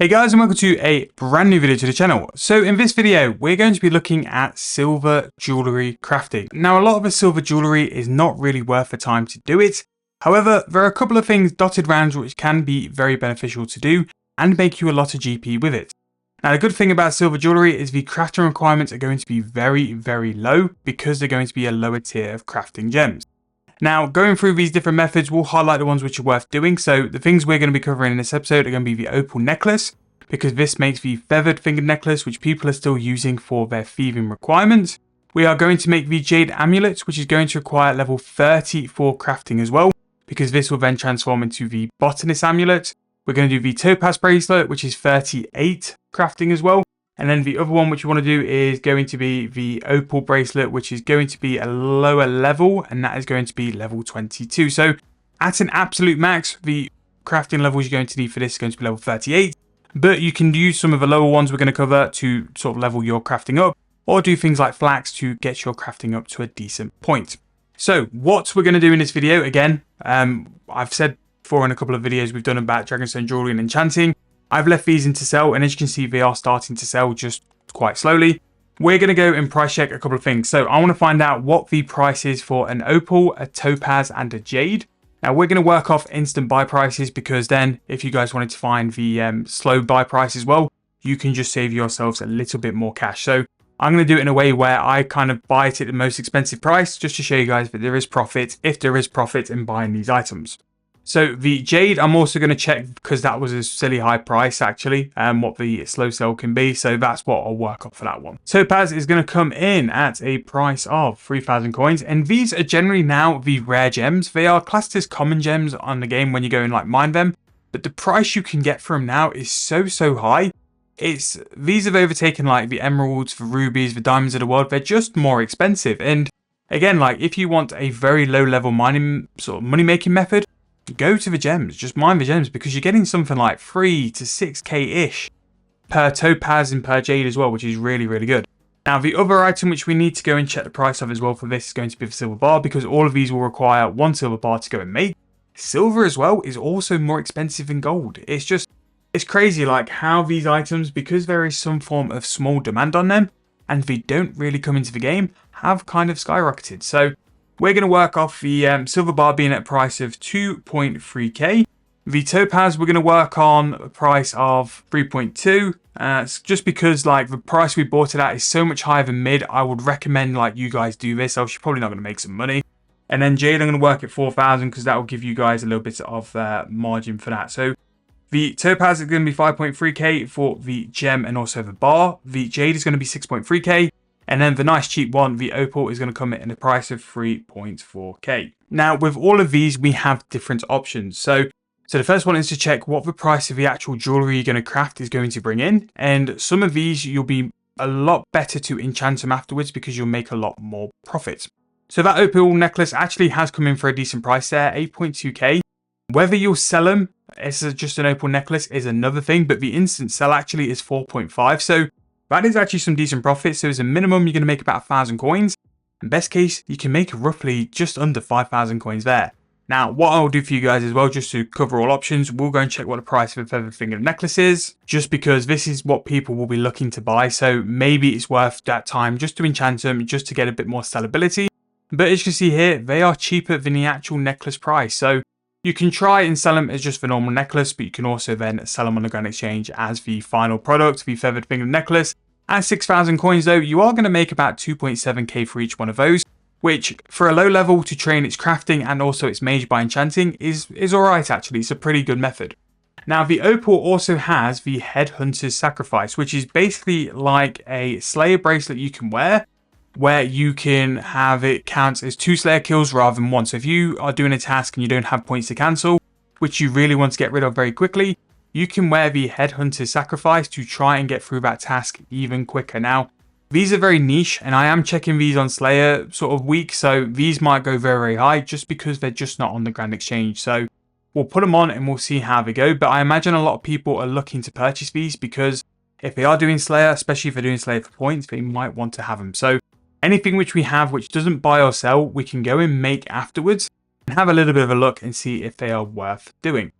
Hey guys, and welcome to a brand new video to the channel. So in this video, we're going to be looking at silver jewellery crafting. Now a lot of the silver jewellery is not really worth the time to do it. However, there are a couple of things dotted around which can be very beneficial to do and make you a lot of GP with it. Now the good thing about silver jewellery is the crafting requirements are going to be very low because they're going to be a lower tier of crafting gems. Now, going through these different methods, we'll highlight the ones which are worth doing. So the things we're going to be covering in this episode are going to be the Opal necklace, because this makes the feathered fingered necklace, which people are still using for their thieving requirements. We are going to make the Jade amulet, which is going to require level 30 for crafting as well, because this will then transform into the botanist amulet. We're going to do the topaz bracelet, which is 38 crafting as well. And then the other one which you want to do is going to be the opal bracelet, which is going to be a lower level, and that is going to be level 22. So at an absolute max, the crafting levels you're going to need for this is going to be level 38. But you can use some of the lower ones we're going to cover to sort of level your crafting up, or do things like flax to get your crafting up to a decent point. So what we're going to do in this video, again, I've said before in a couple of videos we've done about dragonstone jewelry and enchanting. I've left these in to sell, and as you can see, they are starting to sell just quite slowly. We're going to go and price check a couple of things. So I want to find out what the price is for an opal, a topaz, and a jade. Now we're going to work off instant buy prices, because then if you guys wanted to find the slow buy price as well, you can just save yourselves a little bit more cash. So I'm going to do it in a way where I kind of buy it at the most expensive price, just to show you guys that there is profit, if there is profit in buying these items. So the jade, I'm also going to check, because that was a silly high price actually, what the slow sell can be. So that's what I'll work up for that one. Topaz is going to come in at a price of 3,000 coins. And these are generally now the rare gems. They are classed as common gems on the game when you go and like mine them. But the price you can get for them now is so high. These have overtaken like the emeralds, the rubies, the diamonds of the world. They're just more expensive. And again, like if you want a very low level mining sort of money making method, go to the gems, just mine the gems, because you're getting something like 3 to 6k-ish per topaz and per jade as well, which is really good. Now the other item which we need to go and check the price of as well for this is going to be the silver bar, because all of these will require one silver bar to go and make. Silver as well is also more expensive than gold. It's crazy like how these items, because there is some form of small demand on them and they don't really come into the game, have kind of skyrocketed. So we're going to work off the silver bar being at a price of 2.3k. The topaz, we're going to work on a price of 3.2. It's just because like the price we bought it at is so much higher than mid. I would recommend like you guys do this, else you're probably not going to make some money. And then jade, I'm going to work at 4,000, because that will give you guys a little bit of margin for that. So the topaz is going to be 5.3k for the gem and also the bar. The jade is going to be 6.3k. And then the nice cheap one, the opal, is going to come in a price of 3.4k. Now, with all of these, we have different options. So the first one is to check what the price of the actual jewelry you're going to craft is going to bring in. And some of these, you'll be a lot better to enchant them afterwards, because you'll make a lot more profit. So that opal necklace actually has come in for a decent price there, 8.2k. Whether you'll sell them as just an opal necklace is another thing, but the instant sell actually is 4.5. So that is actually some decent profit. So as a minimum, you're going to make about 1,000 coins. In best case, you can make roughly just under 5,000 coins there. Now, what I'll do for you guys as well, just to cover all options, we'll go and check what the price of a feather fingered necklace is, just because this is what people will be looking to buy. So maybe it's worth that time just to enchant them, just to get a bit more sellability. But as you can see here, they are cheaper than the actual necklace price. So you can try and sell them as just the normal necklace, but you can also then sell them on the Grand Exchange as the final product, the feathered fingered necklace. At 6,000 coins though, you are going to make about 2.7k for each one of those, which for a low level to train its crafting and also its mage by enchanting is alright actually. It's a pretty good method. Now the opal also has the headhunter's sacrifice, which is basically like a slayer bracelet you can wear, where you can have it count as 2 slayer kills rather than 1. So if you are doing a task and you don't have points to cancel, which you really want to get rid of very quickly, you can wear the headhunter's sacrifice to try and get through that task even quicker. Now, these are very niche, and I am checking these on Slayer sort of week, so these might go very high just because they're just not on the Grand Exchange. So we'll put them on and we'll see how they go. But I imagine a lot of people are looking to purchase these, because if they are doing Slayer, especially if they're doing Slayer for points, they might want to have them. So anything which we have which doesn't buy or sell, we can go and make afterwards and have a little bit of a look and see if they are worth doing.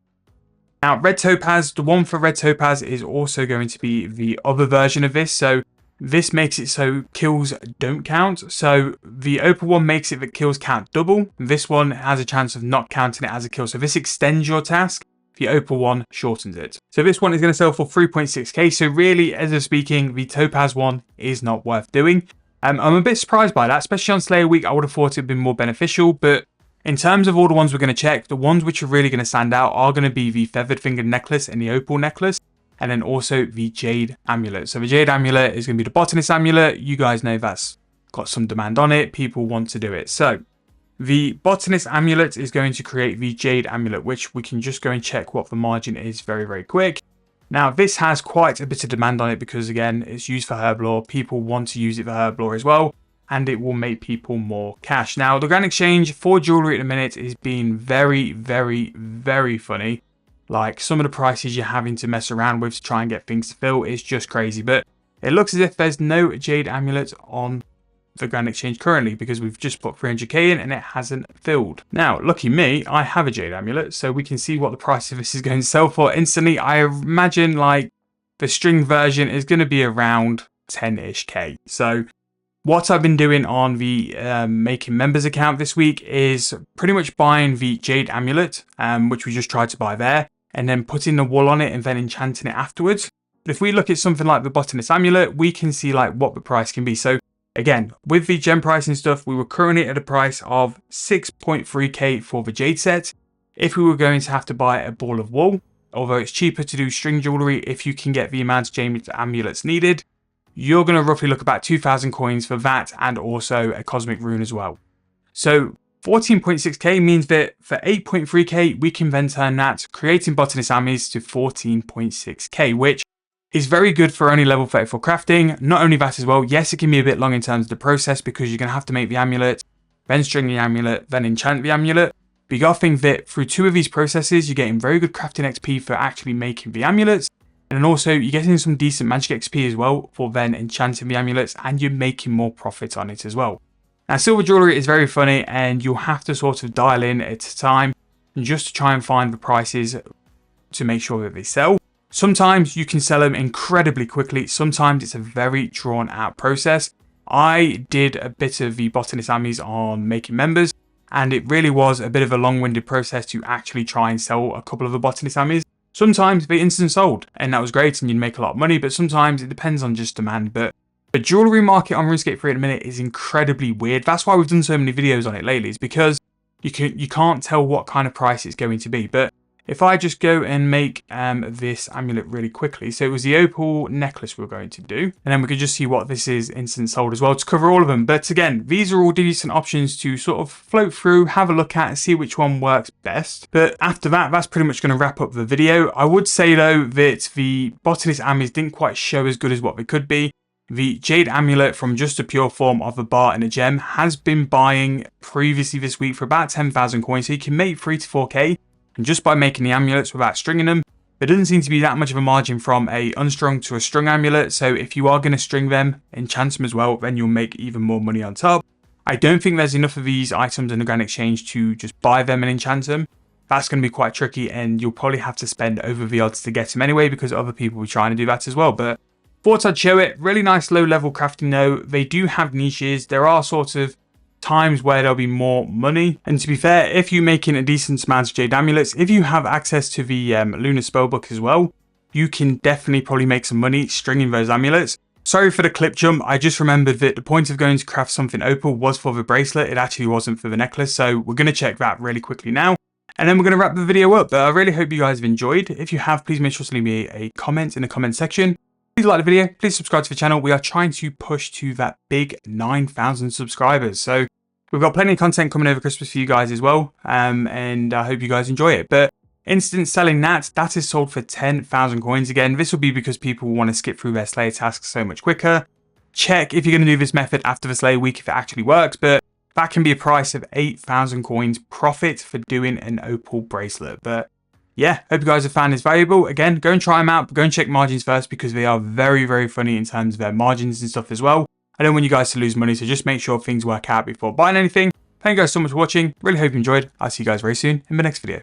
Now, red topaz, the one for red topaz is also going to be the other version of this. So this makes it so kills don't count. So the opal one makes it that kills count double. This one has a chance of not counting it as a kill. So this extends your task. The opal one shortens it. So this one is going to sell for 3.6k. So really, as of speaking, the topaz one is not worth doing. I'm a bit surprised by that, especially on Slayer Week. I would have thought it would be more beneficial, but in terms of all the ones we're going to check, the ones which are really going to stand out are going to be the feathered fingered necklace and the opal necklace, and then also the jade amulet. So the jade amulet is going to be the botanist amulet. You guys know that's got some demand on it. People want to do it. So the botanist amulet is going to create the jade amulet, which we can just go and check what the margin is very, very quick. Now, this has quite a bit of demand on it because, again, it's used for herb lore. People want to use it for herb lore as well, and it will make people more cash. Now, the Grand Exchange for jewelry at the minute is being very, very, very funny. Like, some of the prices you're having to mess around with to try and get things to fill is just crazy. But it looks as if there's no jade amulet on the Grand Exchange currently because we've just put 300k in and it hasn't filled. Now, lucky me, I have a jade amulet, so we can see what the price of this is going to sell for instantly. I imagine like the string version is going to be around 10-ish k. So what I've been doing on the making members account this week is pretty much buying the jade amulet, which we just tried to buy there, and then putting the wool on it and then enchanting it afterwards. But if we look at something like the botanist amulet, we can see like what the price can be. So again, with the gem pricing stuff, we were currently at a price of 6.3k for the jade set. If we were going to have to buy a ball of wool, although it's cheaper to do string jewelry if you can get the amount of jade amulets needed, you're going to roughly look about 2,000 coins for that and also a cosmic rune as well. So 14.6k means that for 8.3k, we can then turn that, creating botanist amis, to 14.6k, which is very good for only level 34 crafting. Not only that as well, yes, it can be a bit long in terms of the process because you're going to have to make the amulet, then string the amulet, then enchant the amulet. But you got to think that through 2 of these processes, you're getting very good crafting XP for actually making the amulets. And then also you're getting some decent magic XP as well for then enchanting the amulets, and you're making more profit on it as well. Now, silver jewelry is very funny and you'll have to sort of dial in at a time just to try and find the prices to make sure that they sell. Sometimes you can sell them incredibly quickly. Sometimes it's a very drawn out process. I did a bit of the botanist amis on making members, and it really was a bit of a long-winded process to actually try and sell a couple of the botanist amis. Sometimes they instant sold, and that was great and you'd make a lot of money, but sometimes it depends on just demand. But the jewelry market on RuneScape 3 at the minute is incredibly weird. That's why we've done so many videos on it lately, is because you can't tell what kind of price it's going to be. But if I just go and make this amulet really quickly. So it was the opal necklace we were going to do. And then we could just see what this is instant sold as well to cover all of them. But again, these are all decent options to sort of float through, have a look at and see which one works best. But after that, that's pretty much going to wrap up the video. I would say though that the botanist amis didn't quite show as good as what they could be. The jade amulet from just a pure form of a bar and a gem has been buying previously this week for about 10,000 coins. So you can make 3 to 4k. And just by making the amulets without stringing them, there doesn't seem to be that much of a margin from a unstrung to a strung amulet. So if you are going to string them, enchant them as well, then you'll make even more money on top. I don't think there's enough of these items in the Grand Exchange to just buy them and enchant them. That's going to be quite tricky, and you'll probably have to spend over the odds to get them anyway because other people will be trying to do that as well. But thought I'd show it. Really nice low level crafting though. They do have niches. There are sort of times where there'll be more money, and to be fair, if you're making a decent amount of jade amulets, if you have access to the lunar spellbook as well, you can definitely probably make some money stringing those amulets. Sorry for the clip jump, I just remembered that the point of going to craft something opal was for the bracelet. It actually wasn't for the necklace, so we're going to check that really quickly now, and then we're going to wrap the video up. But I really hope you guys have enjoyed. If you have, please make sure to leave me a comment in the comment section. Please like the video, please subscribe to the channel. We are trying to push to that big 9,000 subscribers. So we've got plenty of content coming over Christmas for you guys as well. And I hope you guys enjoy it. But instant selling that is sold for 10,000 coins. Again, this will be because people want to skip through their Slayer tasks so much quicker. Check if you're going to do this method after the Slayer week if it actually works. But that can be a price of 8,000 coins profit for doing an opal bracelet. But yeah, hope you guys have found this valuable. Again, go and try them out, but go and check margins first because they are very, very funny in terms of their margins and stuff as well. I don't want you guys to lose money, so just make sure things work out before buying anything. Thank you guys so much for watching. Really hope you enjoyed. I'll see you guys very soon in the next video.